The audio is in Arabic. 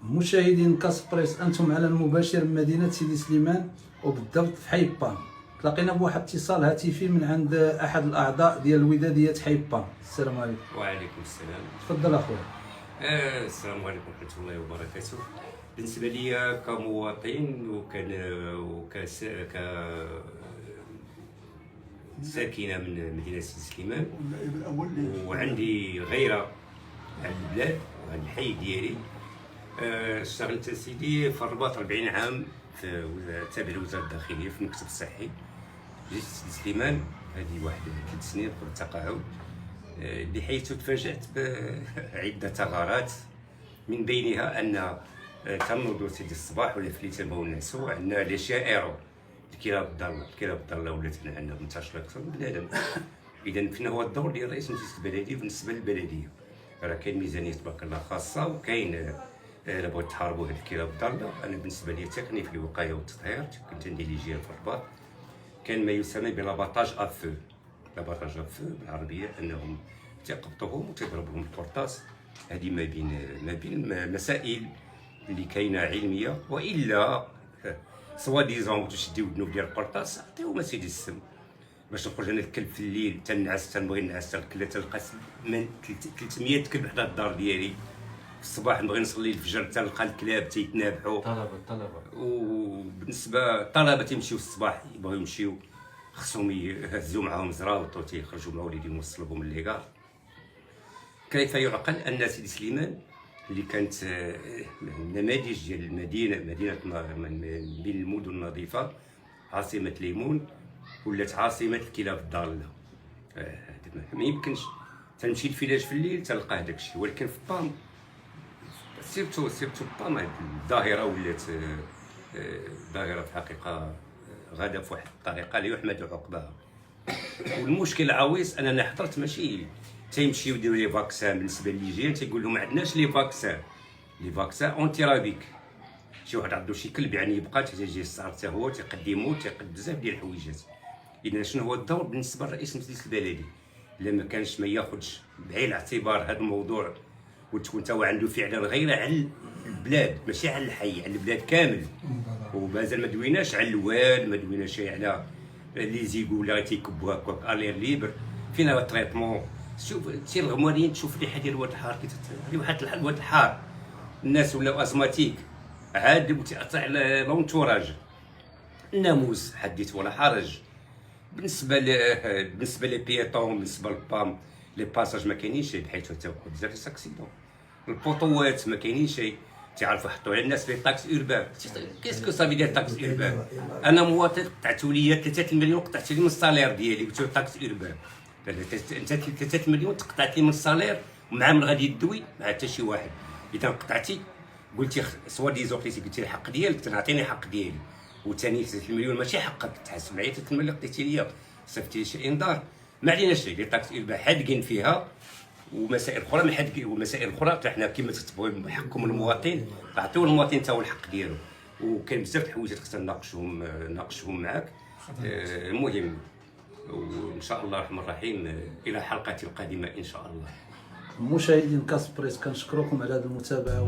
مشاهدين كاسبريس، انتم على المباشر من مدينه سيدي سليمان وبالضبط في حي بام. تلاقينا بواحد اتصال هاتفي من عند احد الاعضاء ديال الوداديه حي بام. السلام عليكم. وعليكم السلام. تفضل اخويا. السلام عليكم ورحمه الله وبركاته. بالنسبه لي كمواطن ساكنه من مدينه سيدي سليمان، وعندي غيره على البلاد وعلى الحي ديالي. اشتغلت سيدي في الرباط 40 عام في تابع لوزاره الداخليه في المكتب الصحي. جيت سيدي سليمان هذه واحد 3 سنين قبل التقاعد، بحيث تفاجأت بعدة ثغرات، من بينها أن تنوضوا سيدي الصباح ولا في الليل تنبغيو نعسو عندنا لي شيا ايرو، الكلاب الضاله ولات عندنا منتشره اكثر من بنادم. اذا فين هو الدور ديال رئيس المجلس البلدي بالنسبه للبلديه؟ راه كاين ميزانيه تبارك الله خاصه، وكاين الا بغيت تحاربوا هاد الكلاب الضاله. انا بالنسبه لي تقني في الوقايه والتطهير، كنت ندير ليجيان في الرباط، كان ما يسمى بلاباطاج افو. لاباطاج افو بالعربيه انهم تيقبطوهم وتضربوهم القرطاس. هذه ما بين المسائل اللي كاينه علميه، والا سوا ديزون تشدي ودنو ديال القرطاس عطيوهم سيدي السم. باش نخرج انا الكلب في الليل تنعس، تنبغي نعس الكلب، تلقى من 300 كلب حدا الدار ديالي. في الصباح نبغي نصلي الفجر تلقى الكلاب تيتنابحوا. طلبه وبالنسبه الطلبه تيمشيو الصباح يبغيو يمشيو، خصهم يهزوا معاهم زراوط تيخرجوا مع وليدهم يوصلوهم من ليكار. كيف يعقل ان سيدي سليمان اللي كانت نماذج ديال مدينه بين المدن النظيفه، عاصمه ليمون، ولات عاصمه الكلاب الضاله. ما يمكنش تمشي الفلاج في الليل تلقى هذاك الشيء، ولكن في بام سيرتو بام الظاهره ولات ظاهره في الحقيقه غاده في واحد الطريقه لا يحمد عقباها. والمشكل العويص اننا حضرت ماشي تيمشيو يديروا لي فاكسان. بالنسبه للجيران تيقول لهم ما عندناش لي فاكسان اونتي رابيك. شي واحد عنده شي كلب يعني يبقى تيجي الصار حتى هو تيقدمو تيقد بزاف ديال الحويجات. اذا شنو هو الدور بالنسبه لرئيس المجلس البلدي؟ الا ما كانش ما ياخذش بعين الاعتبار هذا الموضوع، وتكون تا هو عنده فعلا غيره على البلاد ماشي على الحي، على البلاد كامل. ومازال ما دويناش على الواد، ما دويناش على لي زيغولا تيكبوا هكاك الير ليبر. فين هو التريتمون؟ شوف سير الغماريين تشوف الريحه ديال الواد الحار كي واحد الواد الحار، الناس ولاو ازماتيك عاد وتاثر على لونتوراج. الناموس حديث ولا حرج. بالنسبه لي بيتون، بالنسبه للبام لي باساج ما كاينينش شي، بحيث تاوقع بزاف ساكسيدون. البوطوات ما كاينينش شي، تعرفوا يحطوا على الناس في طاكس اوربان. كيسكو صافي ديال طاكس اوربان؟ انا مواطن قطعتوا لي 3 مليون، قطعت لي من الصالير ديالي، قلت له طاكس اوربان. انت 3 مليون تقطعت لي من الصالير، ومع من غادي يدوي مع حتى شي واحد. اذا قطعتي قلتي سوا ديزون قلتي الحق ديالك، تنعطيني الحق ديالي. وثاني 3 مليون ماشي حقك، تحسب معايا 3 مليون قضيتي ليا، صيفطتي شي انذار. ما عليناش لي طاكس اوربان حادقين فيها، ومسائل اخرى من حد ومسائل اخرى حنا كما تتبغوا حقكم المواطن، تعطيو المواطن حتى هو الحق ديالو. وكاين بزاف د الحوايج خصنا نناقشهم معاك. المهم وان شاء الله الرحمن الرحيم الى حلقه قادمه ان شاء الله. مشاهدين كاسبريس، كنشكركم على هذه المتابعه.